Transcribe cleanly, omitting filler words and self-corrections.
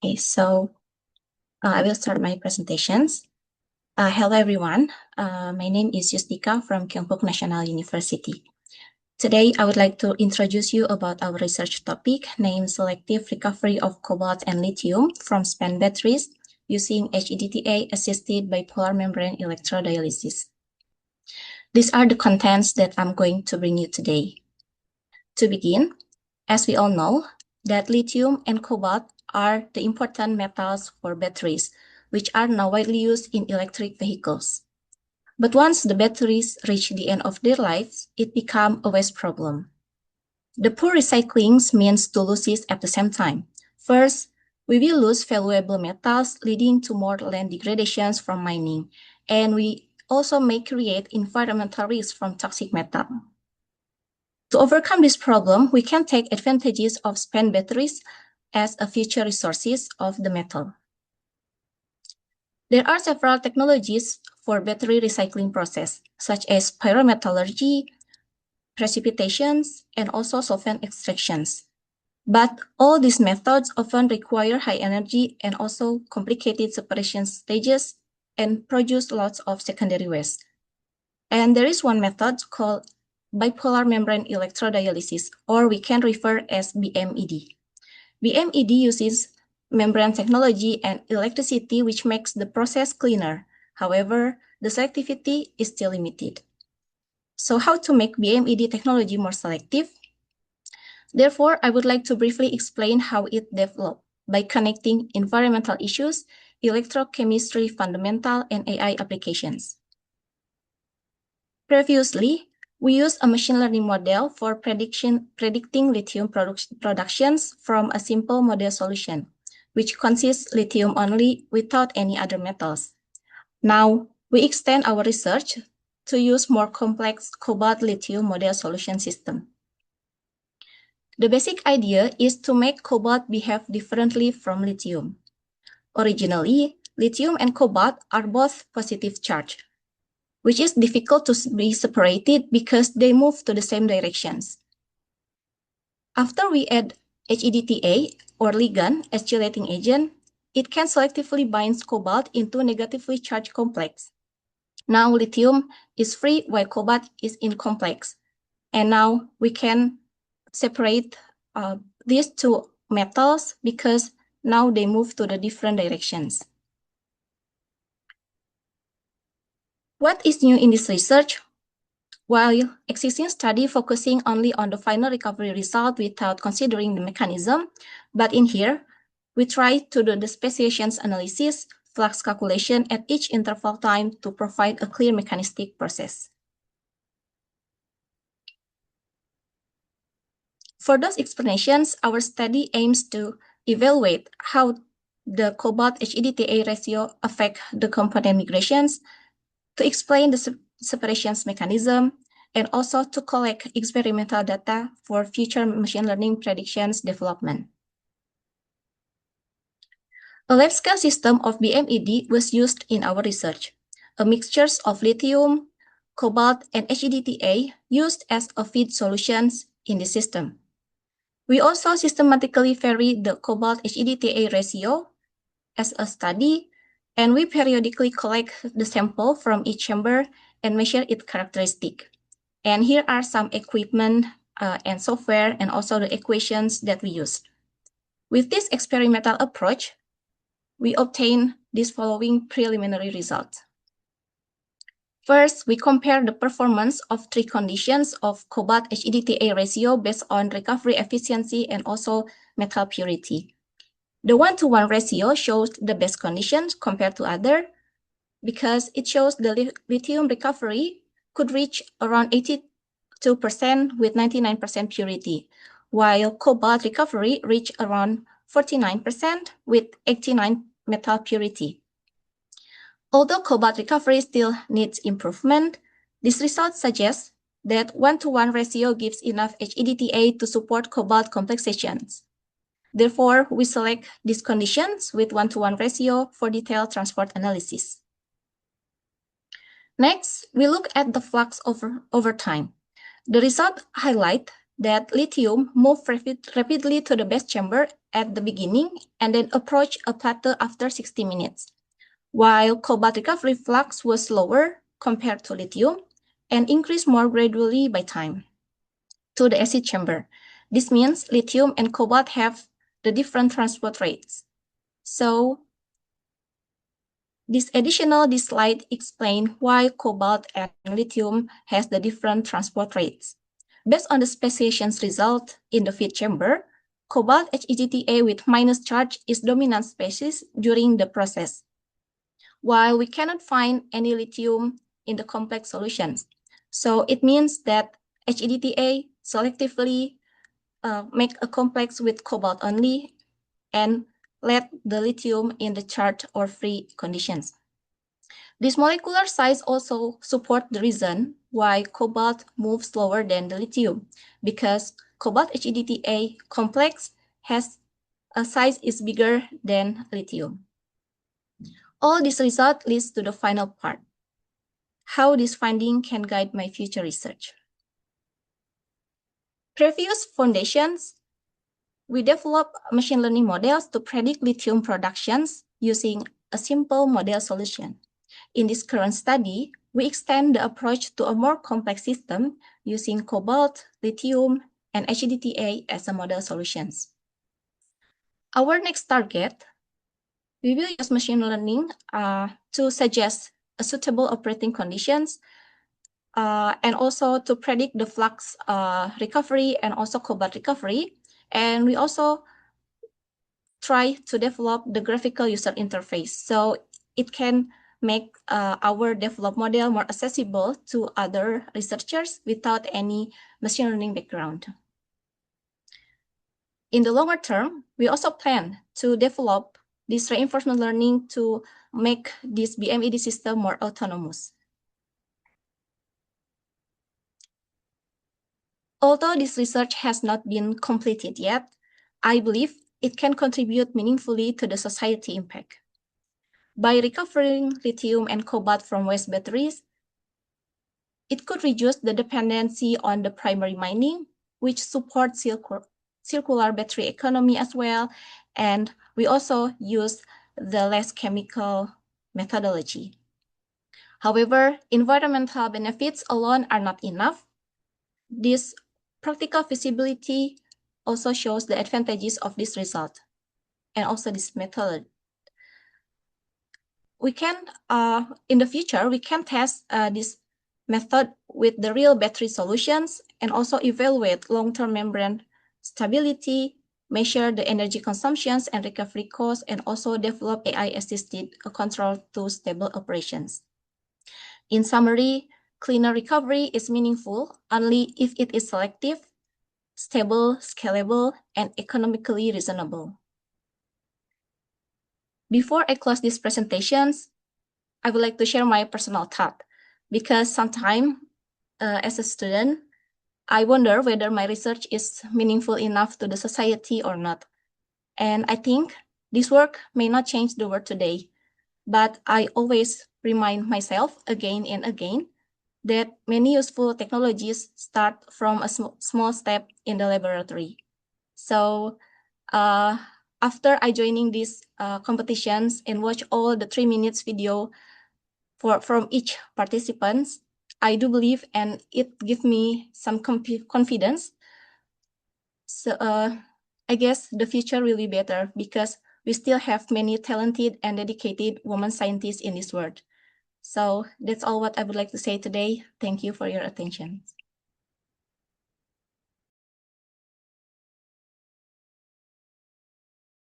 Okay, so I will start my presentations. Hello, everyone. My name is Yustika from Kyungpook National University. Today, I would like to introduce you about our research topic named Selective Recovery of Cobalt and Lithium from Spent Batteries using HEDTA-assisted bipolar membrane electrodialysis. These are the contents that I'm going to bring you today. To begin, as we all know, that lithium and cobalt are the important metals for batteries, which are now widely used in electric vehicles. But once the batteries reach the end of their lives, it becomes a waste problem. The poor recycling means two losses at the same time. First, we will lose valuable metals, leading to more land degradations from mining, and we also may create environmental risks from toxic metal. To overcome this problem, we can take advantages of spent batteries as a future resources of the metal. There are several technologies for battery recycling process, such as pyrometallurgy, precipitations, and also solvent extractions. But all these methods often require high energy and also complicated separation stages and produce lots of secondary waste. And there is one method called bipolar membrane electrodialysis, or we can refer as BMED. BMED uses membrane technology and electricity, which makes the process cleaner. However, the selectivity is still limited. So how to make BMED technology more selective? Therefore, I would like to briefly explain how it developed by connecting environmental issues, electrochemistry fundamental, and AI applications. Previously, we used a machine learning model for predicting lithium productions from a simple model solution, which consists lithium only without any other metals. Now, we extend our research to use more complex cobalt-lithium model solution system. The basic idea is to make cobalt behave differently from lithium. Originally, lithium and cobalt are both positive charged, which is difficult to be separated because they move to the same directions. After we add HEDTA or ligand as chelating agent, it can selectively bind cobalt into a negatively charged complex. Now lithium is free while cobalt is in complex. And now we can separate these two metals because now they move to the different directions. What is new in this research? While existing study focusing only on the final recovery result without considering the mechanism, but in here, we try to do the speciations analysis, flux calculation at each interval time to provide a clear mechanistic process. For those explanations, our study aims to evaluate how the cobalt HEDTA ratio affect the component migrations, to explain the separations mechanism, and also to collect experimental data for future machine learning predictions development. A lab-scale system of BMED was used in our research. A mixture of lithium, cobalt, and HEDTA used as a feed solutions in the system. We also systematically vary the cobalt HEDTA ratio as a study, and we periodically collect the sample from each chamber and measure its characteristic. And here are some equipment and software and also the equations that we used. With this experimental approach, we obtain these following preliminary results. First, we compare the performance of three conditions of cobalt HEDTA ratio based on recovery efficiency and also metal purity. The 1-to-1 ratio shows the best conditions compared to other because it shows the lithium recovery could reach around 82% with 99% purity, while cobalt recovery reached around 49% with 89% metal purity. Although cobalt recovery still needs improvement, this result suggests that 1-to-1 ratio gives enough HEDTA to support cobalt complexations. Therefore, we select these conditions with 1-to-1 ratio for detailed transport analysis. Next, we look at the flux over time. The result highlight that lithium moved rapidly to the base chamber at the beginning and then approached a plateau after 60 minutes, while cobalt recovery flux was slower compared to lithium and increased more gradually by time to the acid chamber. This means lithium and cobalt have the different transport rates. So this slide explains why cobalt and lithium has the different transport rates. Based on the speciation's result in the feed chamber, cobalt HEGTA with minus charge is dominant species during the process, while we cannot find any lithium in the complex solutions. So it means that HEGTA selectively make a complex with cobalt only and let the lithium in the charged or free conditions. This molecular size also supports the reason why cobalt moves slower than the lithium, because cobalt HEGTA complex has a size is bigger than lithium. All this result leads to the final part, how this finding can guide my future research. Previous foundations, we developed machine learning models to predict lithium productions using a simple model solution. In this current study, we extend the approach to a more complex system using cobalt, lithium, and HEGTA as a model solutions. Our next target, we will use machine learning to suggest a suitable operating conditions and also to predict the flux recovery and also cobalt recovery. And we also try to develop the graphical user interface so it can make our developed model more accessible to other researchers without any machine learning background. In the longer term, we also plan to develop this reinforcement learning to make this BMED system more autonomous. Although this research has not been completed yet, I believe it can contribute meaningfully to the society impact. By recovering lithium and cobalt from waste batteries, it could reduce the dependency on the primary mining, which supports circular battery economy as well. And we also use the less chemical methodology. However, environmental benefits alone are not enough. This practical feasibility also shows the advantages of this result and also this method. We can, in the future, we can test this method with the real battery solutions and also evaluate long-term membrane stability, measure the energy consumptions and recovery costs, and also develop AI-assisted control to stable operations. In summary, cleaner recovery is meaningful only if it is selective, stable, scalable, and economically reasonable. Before I close these presentations, I would like to share my personal thought, because sometimes as a student, I wonder whether my research is meaningful enough to the society or not. And I think this work may not change the world today, but I always remind myself again and again that many useful technologies start from a small step in the laboratory. So after I joining these competitions and watch all the 3 minutes video from each participants, I do believe, and it gives me some confidence. So I guess the future will be better because we still have many talented and dedicated women scientists in this world. So that's all what I would like to say today. Thank you for your attention.